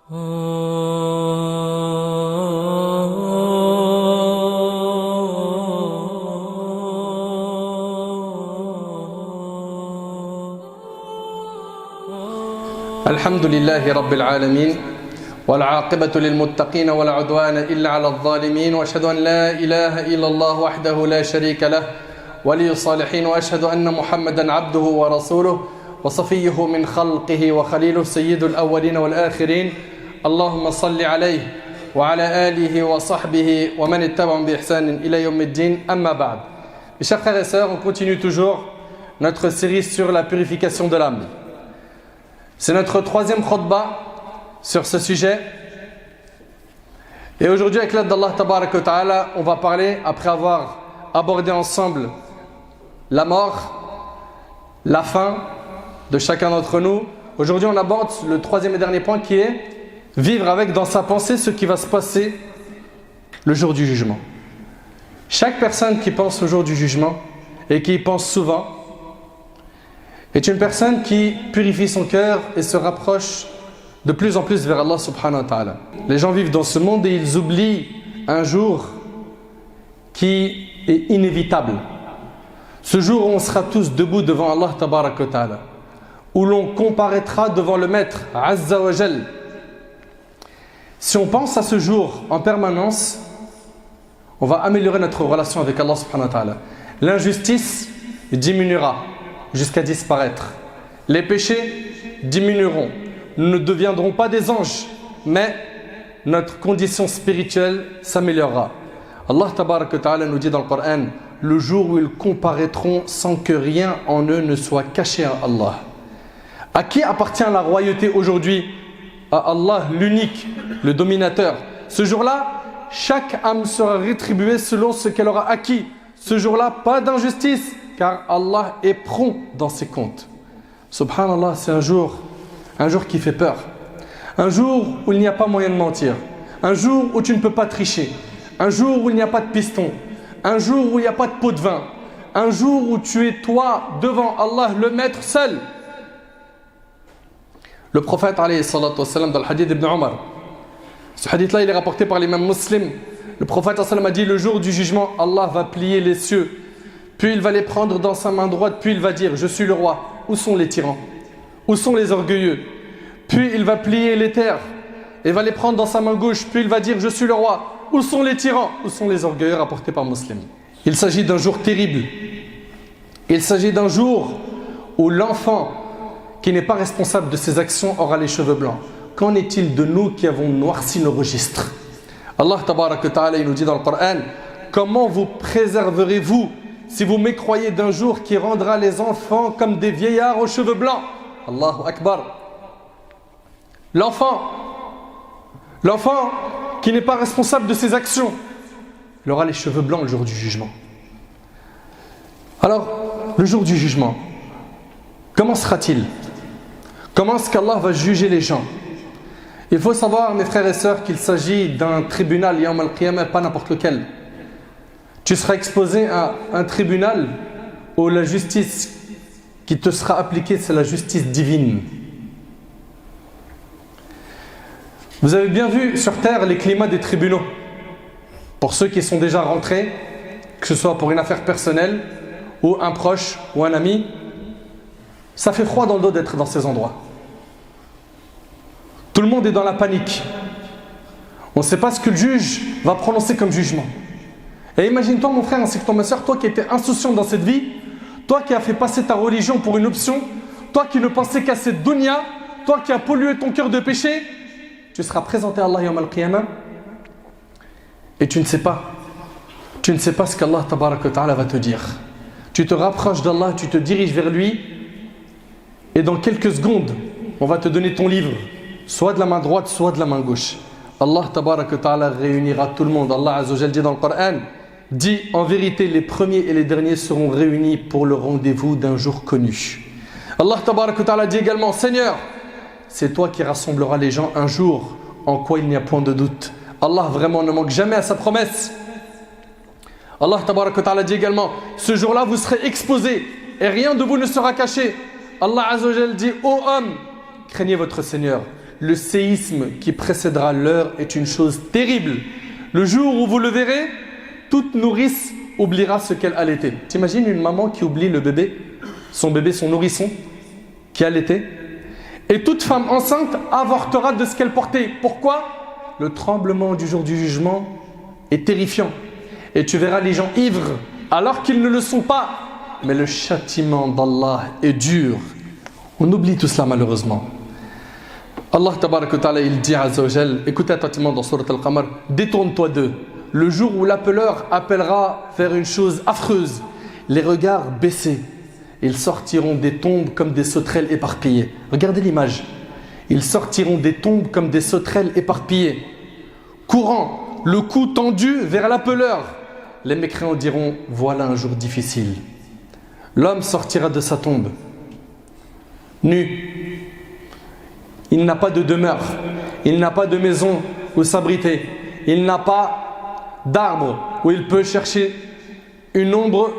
الحمد لله رب العالمين والعاقبة للمتقين ولا عدوان إلا على الظالمين وأشهد أن لا إله إلا الله وحده لا شريك له ولي الصالحين وأشهد أن محمدا عبده ورسوله وصفيه من خلقه وخليله سيد الأولين والآخرين اللهم صل عليه وعلى آله وصحبه ومن اتبعهم بإحسان إلى يوم الدين أما بعد. Mes chers frères et sœurs, on continue toujours notre série sur la purification de l'âme. C'est notre troisième khutbah sur ce sujet. Et aujourd'hui, avec l'aide d'Allah Tabarak wa Ta'ala, on va parler, après avoir abordé ensemble la mort, la fin de chacun d'entre nous. Aujourd'hui, on aborde le troisième et dernier point qui est vivre avec dans sa pensée ce qui va se passer le jour du jugement. Chaque personne qui pense au jour du jugement et qui y pense souvent est une personne qui purifie son cœur et se rapproche de plus en plus vers Allah subhanahu wa ta'ala. Les gens vivent dans ce monde et ils oublient un jour qui est inévitable. Ce jour où on sera tous debout devant Allah tabarak wa ta'ala, où l'on comparaîtra devant le Maître Azza wa Jal. Si on pense à ce jour en permanence, on va améliorer notre relation avec Allah subhanahu wa ta'ala. L'injustice diminuera jusqu'à disparaître. Les péchés diminueront. Nous ne deviendrons pas des anges, mais notre condition spirituelle s'améliorera. Allah tabarak wa ta'ala nous dit dans le Coran, le jour où ils comparaîtront sans que rien en eux ne soit caché à Allah. À qui appartient la royauté aujourd'hui? À Allah, l'unique, le dominateur. Ce jour-là, chaque âme sera rétribuée selon ce qu'elle aura acquis. Ce jour-là, pas d'injustice, car Allah est prompt dans ses comptes. Subhanallah, c'est un jour qui fait peur. Un jour où il n'y a pas moyen de mentir. Un jour où tu ne peux pas tricher. Un jour où il n'y a pas de piston. Un jour où il n'y a pas de pot de vin. Un jour où tu es toi devant Allah, le maître seul. Le prophète alayhi salatu wassalam dans le hadith d'Ibn Omar. Ce hadith-là, il est rapporté par l'imam Muslim. Le prophète a dit, le jour du jugement, Allah va plier les cieux. Puis il va les prendre dans sa main droite. Puis il va dire, je suis le roi. Où sont les tyrans? Où sont les orgueilleux? Puis il va plier les terres. Et va les prendre dans sa main gauche. Puis il va dire, je suis le roi. Où sont les tyrans? Où sont les orgueilleux? Rapporté par Muslim. Il s'agit d'un jour terrible. Il s'agit d'un jour où l'enfant qui n'est pas responsable de ses actions aura les cheveux blancs. Qu'en est-il de nous qui avons noirci nos registres? Allah tabarak wa ta'ala nous dit dans le Coran, comment vous préserverez-vous si vous mécroyez d'un jour qui rendra les enfants comme des vieillards aux cheveux blancs? Allahu Akbar. L'enfant qui n'est pas responsable de ses actions, il aura les cheveux blancs le jour du jugement. Alors, le jour du jugement, comment sera-t-il? Comment est-ce qu'Allah va juger les gens? Il faut savoir, mes frères et sœurs, qu'il s'agit d'un tribunal, Yawm al-Qiyamah, pas n'importe lequel. Tu seras exposé à un tribunal où la justice qui te sera appliquée, c'est la justice divine. Vous avez bien vu sur terre les climats des tribunaux. Pour ceux qui sont déjà rentrés, que ce soit pour une affaire personnelle ou un proche ou un ami, ça fait froid dans le dos d'être dans ces endroits. Tout le monde est dans la panique. On ne sait pas ce que le juge va prononcer comme jugement. Et imagine-toi mon frère ainsi que toi ma soeur, toi qui étais insouciant dans cette vie, toi qui as fait passer ta religion pour une option, toi qui ne pensais qu'à cette dunya, toi qui as pollué ton cœur de péché, tu seras présenté à Allah Yawm al-Qiyamah et tu ne sais pas ce qu'Allah tabarak wa ta'ala va te dire. Tu te rapproches d'Allah, tu te diriges vers lui et dans quelques secondes, on va te donner ton livre, soit de la main droite, soit de la main gauche. Allah tabarak wa ta'ala réunira tout le monde. Allah azza wa jalla dit dans le Coran, dit en vérité les premiers et les derniers seront réunis pour le rendez-vous d'un jour connu. Allah tabarak wa ta'ala dit également, Seigneur, c'est toi qui rassembleras les gens un jour en quoi il n'y a point de doute. Allah vraiment ne manque jamais à sa promesse. Allah tabarak wa ta'ala dit également, ce jour-là vous serez exposés et rien de vous ne sera caché. Allah azza wa jalla dit, ô homme, craignez votre Seigneur. le séisme qui précédera l'heure est une chose terrible. Le jour où vous le verrez, toute nourrice oubliera ce qu'elle allaitait. T'imagines une maman qui oublie le bébé, son nourrisson, qui allaitait? Et toute femme enceinte avortera de ce qu'elle portait. Pourquoi? Le tremblement du jour du jugement est terrifiant. Et tu verras les gens ivres alors qu'ils ne le sont pas. Mais le châtiment d'Allah est dur. On oublie tout cela malheureusement. Allah tabarak wa ta'ala, il dit Azza wa Jal, écoutez attentivement dans Surat Al-Qamar, détourne-toi d'eux. Le jour où l'appeleur appellera vers une chose affreuse, les regards baissés, ils sortiront des tombes comme des sauterelles éparpillées. Regardez l'image. Ils sortiront des tombes comme des sauterelles éparpillées, courant, le cou tendu vers l'appeleur. Les mécréants diront, voilà un jour difficile. L'homme sortira de sa tombe, nu. Il n'a pas de demeure, il n'a pas de maison où s'abriter, il n'a pas d'arbre où il peut chercher une ombre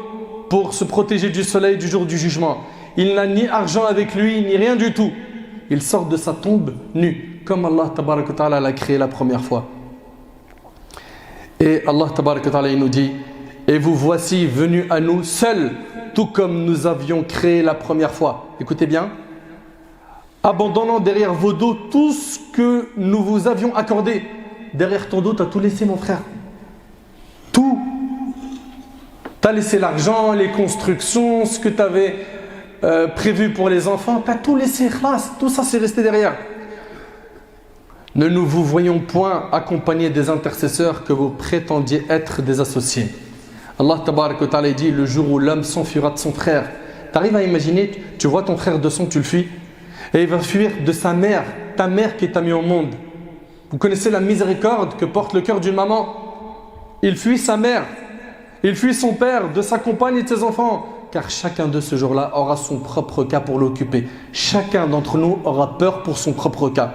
pour se protéger du soleil du jour du jugement. Il n'a ni argent avec lui, ni rien du tout. Il sort de sa tombe nu, comme Allah tabaraka wa ta'ala l'a créé la première fois. Et Allah tabaraka wa ta'ala il nous dit, et vous voici venus à nous seuls, tout comme nous avions créé la première fois. Écoutez bien. Abandonnant derrière vos dos tout ce que nous vous avions accordé. Derrière ton dos, tu as tout laissé, mon frère. Tout. Tu as laissé l'argent, les constructions, ce que tu avais prévu pour les enfants. Tu as tout laissé, khlas. Tout ça, c'est resté derrière. Ne nous vous voyons point accompagnés des intercesseurs que vous prétendiez être des associés. Allah tabarak wa ta'ala dit, le jour où l'homme s'enfuira de son frère. Tu arrives à imaginer, tu vois ton frère de sang, tu le fuis. Et il va fuir de sa mère, ta mère qui t'a mis au monde. Vous connaissez la miséricorde que porte le cœur d'une maman. Il fuit sa mère, il fuit son père, de sa compagne et de ses enfants. Car chacun de ce jour-là aura son propre cas pour l'occuper. Chacun d'entre nous aura peur pour son propre cas.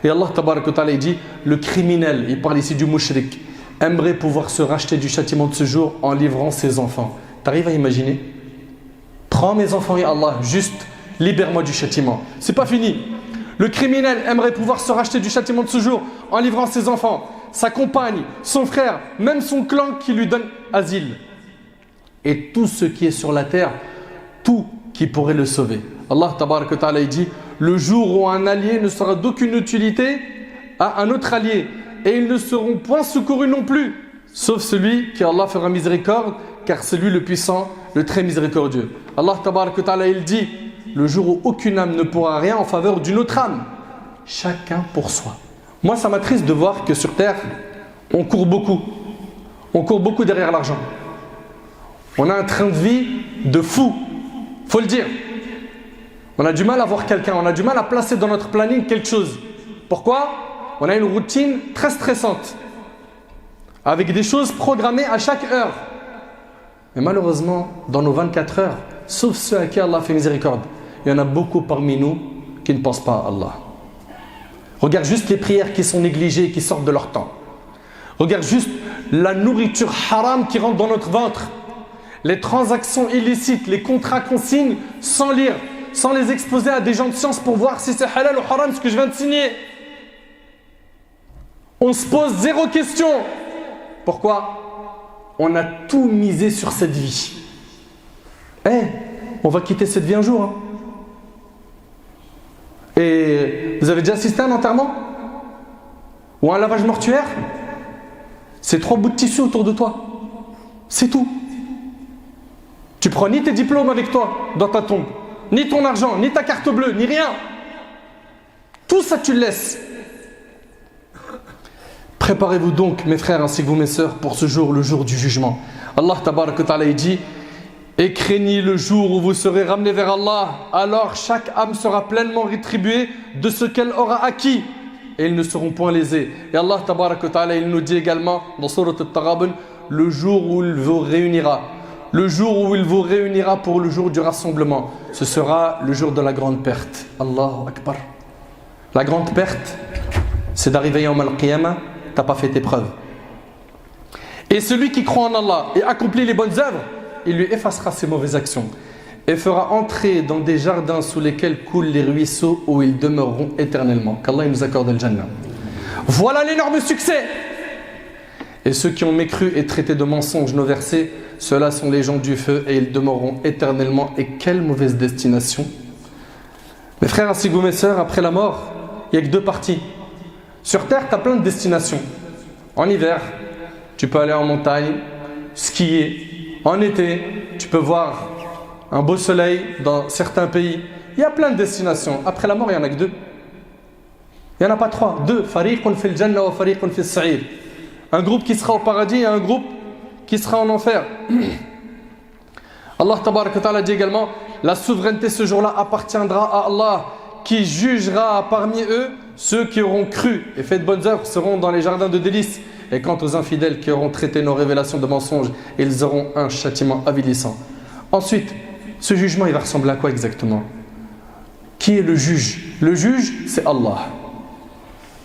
Et Allah tabarak wa ta'ala dit, le criminel, il parle ici du mushrik, aimerait pouvoir se racheter du châtiment de ce jour en livrant ses enfants. T'arrives à imaginer? Prends mes enfants, ya Allah, juste libère-moi du châtiment. C'est pas fini. Le criminel aimerait pouvoir se racheter du châtiment de ce jour en livrant ses enfants, sa compagne, son frère, même son clan qui lui donne asile. Et tout ce qui est sur la terre, tout qui pourrait le sauver. Allah tabarak wa ta'ala dit, le jour où un allié ne sera d'aucune utilité à un autre allié, et ils ne seront point secourus non plus, sauf celui qui Allah fera miséricorde, car c'est lui le puissant, le très miséricordieux. Allah tabarak wa ta'ala il dit, le jour où aucune âme ne pourra rien en faveur d'une autre âme. Chacun pour soi. Moi, ça m'attriste de voir que sur terre, on court beaucoup. On court beaucoup derrière l'argent. On a un train de vie de fou. Faut le dire. On a du mal à voir quelqu'un. On a du mal à placer dans notre planning quelque chose. Pourquoi? On a une routine très stressante. Avec des choses programmées à chaque heure. Mais malheureusement, dans nos 24 heures, sauf ceux à qui Allah fait miséricorde, il y en a beaucoup parmi nous qui ne pensent pas à Allah. Regarde juste les prières qui sont négligées et qui sortent de leur temps. Regarde juste la nourriture haram qui rentre dans notre ventre. Les transactions illicites, les contrats qu'on signe sans lire, sans les exposer à des gens de science pour voir si c'est halal ou haram ce que je viens de signer. On se pose zéro question. Pourquoi? On a tout misé sur cette vie. On va quitter cette vie un jour. Hein. Et vous avez déjà assisté à un enterrement? Ou à un lavage mortuaire? C'est 3 bouts de tissu autour de toi. C'est tout. Tu prends ni tes diplômes avec toi dans ta tombe, ni ton argent, ni ta carte bleue, ni rien. Tout ça tu le laisses. Préparez-vous donc, mes frères ainsi que vous, mes sœurs, pour ce jour, le jour du jugement. Allah tabarak wa ta'ala dit, et craignez le jour où vous serez ramenés vers Allah, alors chaque âme sera pleinement rétribuée de ce qu'elle aura acquis, et ils ne seront point lésés. Et Allah tabarak wa ta'ala, il nous dit également dans Surat Al-Taghabun, le jour où il vous réunira. Le jour où il vous réunira pour le jour du rassemblement, ce sera le jour de la grande perte. Allahu Akbar. La grande perte, c'est d'arriver Yawm al-Qiyamah, tu n'as pas fait tes preuves. Et celui qui croit en Allah et accomplit les bonnes œuvres, il lui effacera ses mauvaises actions. et fera entrer dans des jardins sous lesquels coulent les ruisseaux où ils demeureront éternellement. Qu'Allah nous accorde le Jannah. Voilà l'énorme succès. Et ceux qui ont mécru et traité de mensonges nos versets, ceux-là sont les gens du feu et ils demeureront éternellement. Et quelle mauvaise destination. Mes frères ainsi que mes sœurs, après la mort, il n'y a que deux parties. Sur terre, tu as plein de destinations. En hiver, tu peux aller en montagne, skier. En été, tu peux voir un beau soleil dans certains pays. Il y a plein de destinations. Après la mort, il n'y en a que deux. Il n'y en a pas trois. Deux. Fariqun fil jannah wa fariqun fil sa'ir. Un groupe qui sera au paradis et un groupe qui sera en enfer. Allah tabaraka wa ta'ala dit également: la souveraineté ce jour-là appartiendra à Allah, qui jugera parmi eux ceux qui auront cru et fait de bonnes œuvres seront dans les jardins de délices. Et quant aux infidèles qui auront traité nos révélations de mensonges, ils auront un châtiment avilissant. Ensuite, ce jugement, il va ressembler à quoi exactement? Qui est le juge? Le juge, c'est Allah,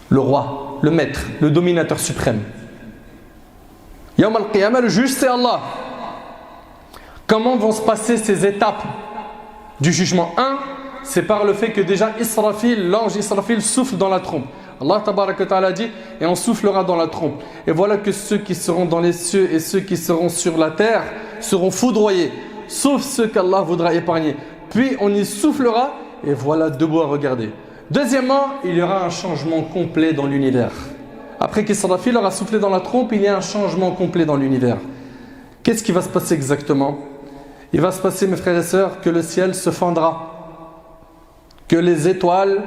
le roi, le maître, le dominateur suprême. Yawm al-Qiyamah, le juge, c'est Allah. Comment vont se passer ces étapes du jugement? Un, c'est par le fait que déjà Israfil, l'ange Israfil souffle dans la trompe. Allah tabaraka wa ta'ala dit: et on soufflera dans la trompe. Et voilà que ceux qui seront dans les cieux et ceux qui seront sur la terre seront foudroyés, sauf ceux qu'Allah voudra épargner. Puis on y soufflera et voilà debout à regarder. Deuxièmement, il y aura un changement complet dans l'univers. Après qu'Israfil aura soufflé dans la trompe, il y a un changement complet dans l'univers. Qu'est-ce qui va se passer exactement? Il va se passer, mes frères et sœurs, que le ciel se fendra, que les étoiles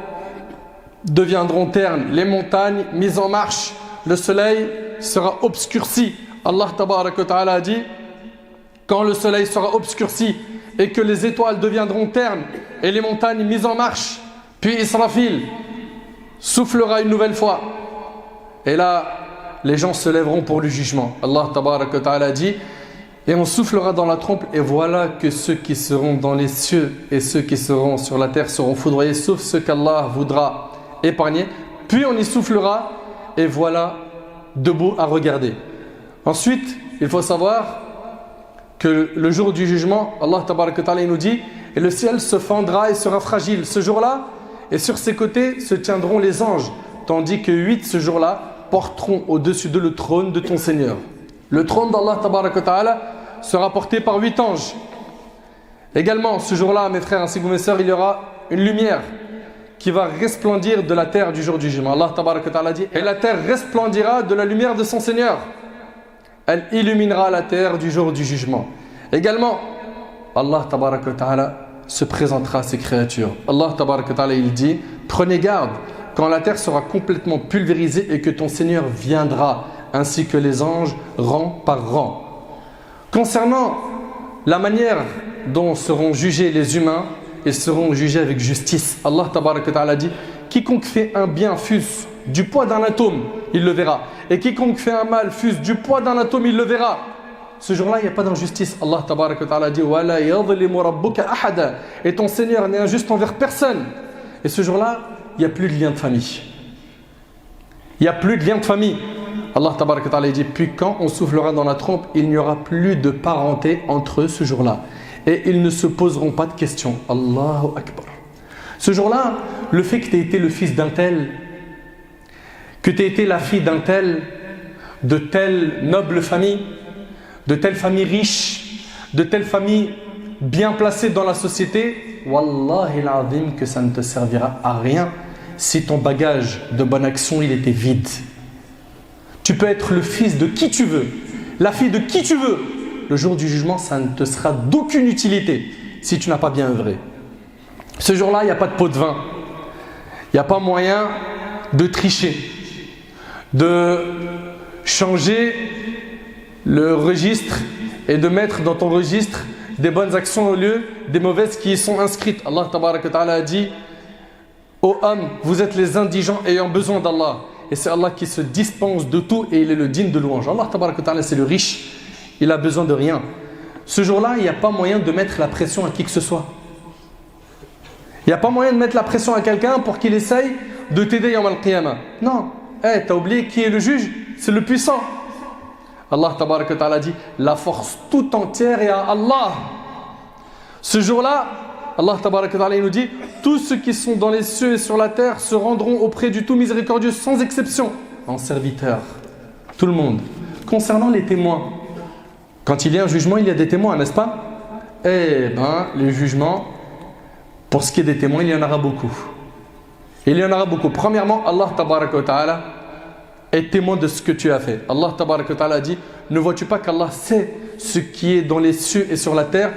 deviendront ternes, les montagnes mises en marche, le soleil sera obscurci. Allah tabaraka wa ta'ala a dit: quand le soleil sera obscurci et que les étoiles deviendront ternes et les montagnes mises en marche, puis Israfil soufflera une nouvelle fois. Et là, les gens se lèveront pour le jugement. Allah tabaraka wa ta'ala a dit: et on soufflera dans la trompe, et voilà que ceux qui seront dans les cieux et ceux qui seront sur la terre seront foudroyés, sauf ceux qu'Allah voudra épargner. Puis on y soufflera, et voilà debout à regarder. Ensuite, il faut savoir que le jour du jugement, Allah tabaraka wa ta'ala nous dit: et le ciel se fendra et sera fragile ce jour-là, et sur ses côtés se tiendront les anges, tandis que 8 ce jour-là porteront au-dessus d'eux le trône de ton Seigneur. Le trône d'Allah tabaraka wa ta'ala sera porté par 8 anges. Également, ce jour-là, mes frères ainsi que mes sœurs, il y aura une lumière qui va resplendir de la terre du jour du jugement. Allah tabaraka wa ta'ala dit: et la terre resplendira de la lumière de son Seigneur. Elle illuminera la terre du jour du jugement. Également, Allah tabaraka wa ta'ala se présentera à ses créatures. Allah tabaraka wa ta'ala, il dit: prenez garde quand la terre sera complètement pulvérisée et que ton Seigneur viendra, ainsi que les anges, rang par rang. Concernant la manière dont seront jugés les humains, ils seront jugés avec justice. Allah tabaraka wa ta'ala dit: quiconque fait un bien fût du poids d'un atome, il le verra. Et quiconque fait un mal fût du poids d'un atome, il le verra. Ce jour-là, il n'y a pas d'injustice. Allah tabaraka wa ta'ala dit: wala yadhlimu rabbuka ahada. Et ton Seigneur n'est injuste envers personne. Et ce jour-là, il n'y a plus de lien de famille. Il n'y a plus de lien de famille. Allah tabaraka wa ta'ala dit: puis quand on soufflera dans la trompe, il n'y aura plus de parenté entre eux ce jour-là. Et ils ne se poseront pas de questions. Allahu Akbar. Ce jour-là, le fait que tu aies été le fils d'un tel, que tu aies été la fille d'un tel, de telle noble famille, de telle famille riche, de telle famille bien placée dans la société, Wallahi al-azim que ça ne te servira à rien si ton bagage de bonne action il était vide. Tu peux être le fils de qui tu veux, la fille de qui tu veux. Le jour du jugement, ça ne te sera d'aucune utilité si tu n'as pas bien œuvré. Ce jour-là, il n'y a pas de pot de vin. Il n'y a pas moyen de tricher, de changer le registre et de mettre dans ton registre des bonnes actions au lieu des mauvaises qui y sont inscrites. Allah tabaraka wa ta'ala a dit: ô hommes, vous êtes les indigents ayant besoin d'Allah. Et c'est Allah qui se dispense de tout et il est le digne de louange. Allah tabaraka wa ta'ala, c'est le riche. Il a besoin de rien. Ce jour-là, il n'y a pas moyen de mettre la pression à qui que ce soit. Il n'y a pas moyen de mettre la pression à quelqu'un pour qu'il essaye de t'aider yawm al-qiyamah. Non. T'as oublié qui est le juge? C'est le puissant. Allah tabaraka wa ta'ala dit: la force tout entière est à Allah. Ce jour-là, Allah tabaraka wa ta'ala nous dit, tous ceux qui sont dans les cieux et sur la terre se rendront auprès du tout miséricordieux sans exception, en serviteur. Tout le monde. Concernant les témoins, quand il y a un jugement, il y a des témoins, n'est-ce pas? Eh bien, les jugements, pour ce qui est des témoins, il y en aura beaucoup. Il y en aura beaucoup. Premièrement, Allah tabaraka wa ta'ala est témoin de ce que tu as fait. Allah tabaraka wa ta'ala a dit, ne vois-tu pas qu'Allah sait ce qui est dans les cieux et sur la terre?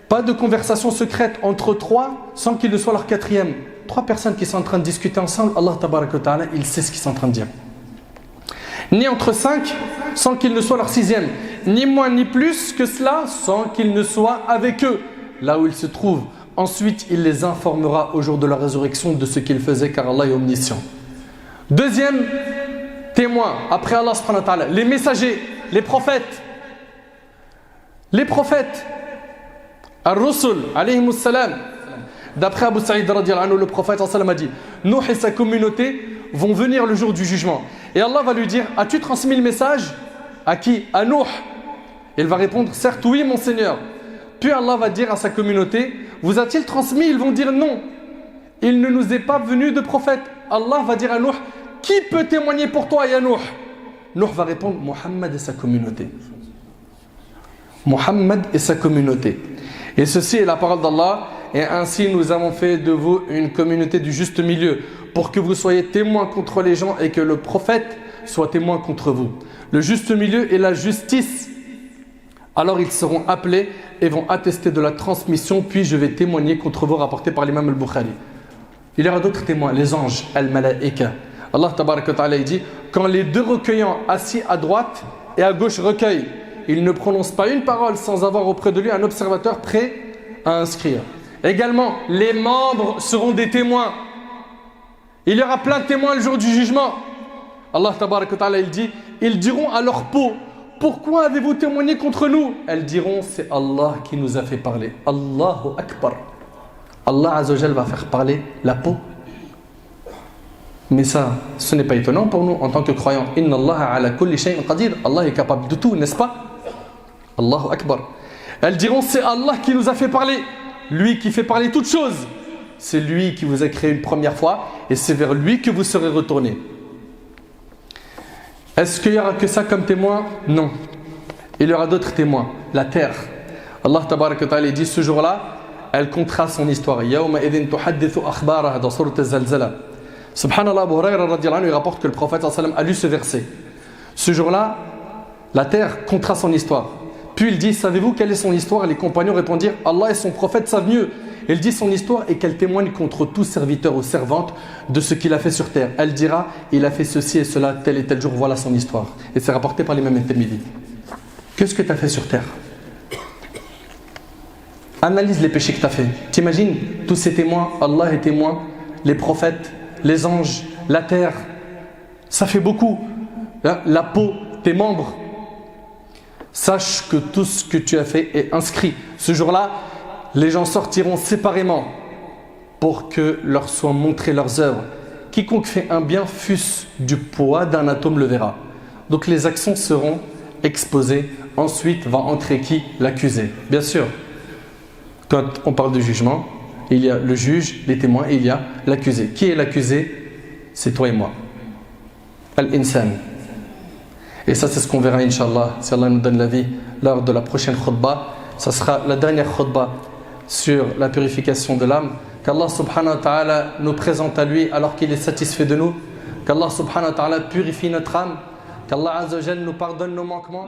Pas de conversation secrète entre trois sans qu'il ne soit leur quatrième. Trois personnes qui sont en train de discuter ensemble, Allah tabaraka wa ta'ala, il sait ce qu'ils sont en train de dire. Ni entre cinq sans qu'il ne soit leur sixième. Ni moins ni plus que cela sans qu'il ne soit avec eux, là où ils se trouvent. Ensuite, il les informera au jour de la résurrection de ce qu'ils faisaient, car Allah est omniscient. Deuxième témoin, après Allah subhanahu wa ta'ala, les messagers, les prophètes. Les prophètes, Ar-Rusul, alayhimus salam. D'après Abu Sa'id radiyallahu anhu, le prophète sallallahu alayhi wa sallam a dit, Nuh et sa communauté vont venir le jour du jugement. Et Allah va lui dire, as-tu transmis le message? À qui? À Nuh. Il va répondre, certes oui mon Seigneur. Puis Allah va dire à sa communauté, vous a-t-il transmis? Ils vont dire non. Il ne nous est pas venu de prophète. Allah va dire à Nuh, qui peut témoigner pour toi, ya Nuh? Nuh va répondre, Muhammad et sa communauté. Muhammad et sa communauté. Et ceci est la parole d'Allah. Et ainsi nous avons fait de vous une communauté du juste milieu, pour que vous soyez témoins contre les gens et que le prophète soit témoin contre vous. Le juste milieu est la justice. Alors ils seront appelés et vont attester de la transmission, puis je vais témoigner contre vous, rapporté par l'imam al-Bukhari. Il y aura d'autres témoins, les anges, al-Malaika. Allah tabaraka wa ta'ala dit, quand les deux recueillants assis à droite et à gauche recueillent, ils ne prononcent pas une parole sans avoir auprès de lui un observateur prêt à inscrire. Également, les membres seront des témoins. Il y aura plein de témoins le jour du jugement. Allah tabaraka wa ta'ala, il dit, ils diront à leur peau, pourquoi avez-vous témoigné contre nous? Elles diront, c'est Allah qui nous a fait parler. Allahu Akbar. Allah Azza wa Jal va faire parler la peau. Mais ça, ce n'est pas étonnant pour nous en tant que croyants. Inna Allah ala kulli shay'in qadir. Allah est capable de tout, n'est-ce pas? Allahu Akbar. Elles diront, c'est Allah qui nous a fait parler. Lui qui fait parler toutes choses. C'est lui qui vous a créé une première fois et c'est vers lui que vous serez retournés. Est-ce qu'il n'y aura que ça comme témoin? Non. Il y aura d'autres témoins. La terre. Allah tabaraka wa ta'ala dit, ce jour-là, elle comptera son histoire. Yawma idhin tuhaddithu akhbaraha dans sourate Az-Zalzala. Subhanallah, Abu Hurayra radiyallahu anhu, il rapporte que le prophète sallallahu alayhi wa sallam a lu ce verset. Ce jour-là, la terre comptera son histoire. Puis il dit, savez-vous quelle est son histoire? Les compagnons répondirent, Allah et son prophète savent mieux. Il dit son histoire et qu'elle témoigne contre tout serviteur ou servante de ce qu'il a fait sur terre. Elle dira, il a fait ceci et cela, tel et tel jour, voilà son histoire. Et c'est rapporté par l'imam At-Tirmidhi. Qu'est-ce que tu as fait sur terre? Analyse les péchés que tu as fait. T'imagines tous ces témoins, Allah est témoin, les prophètes, les anges, la terre. Ça fait beaucoup. La peau, tes membres. Sache que tout ce que tu as fait est inscrit. Ce jour-là, les gens sortiront séparément pour que leur soient montrées leurs œuvres. Quiconque fait un bien, fût-ce du poids d'un atome, le verra. Donc les actions seront exposées. Ensuite va entrer qui? L'accusé. Bien sûr, quand on parle de jugement, il y a le juge, les témoins et il y a l'accusé. Qui est l'accusé? C'est toi et moi. Al-Insan. Et ça, c'est ce qu'on verra, Inch'Allah, si Allah nous donne la vie, lors de la prochaine khutbah. Ça sera la dernière khutbah sur la purification de l'âme. Qu'Allah subhanahu wa ta'ala nous présente à lui alors qu'il est satisfait de nous. Qu'Allah subhanahu wa ta'ala purifie notre âme. Qu'Allah azza wa jalla nous pardonne nos manquements.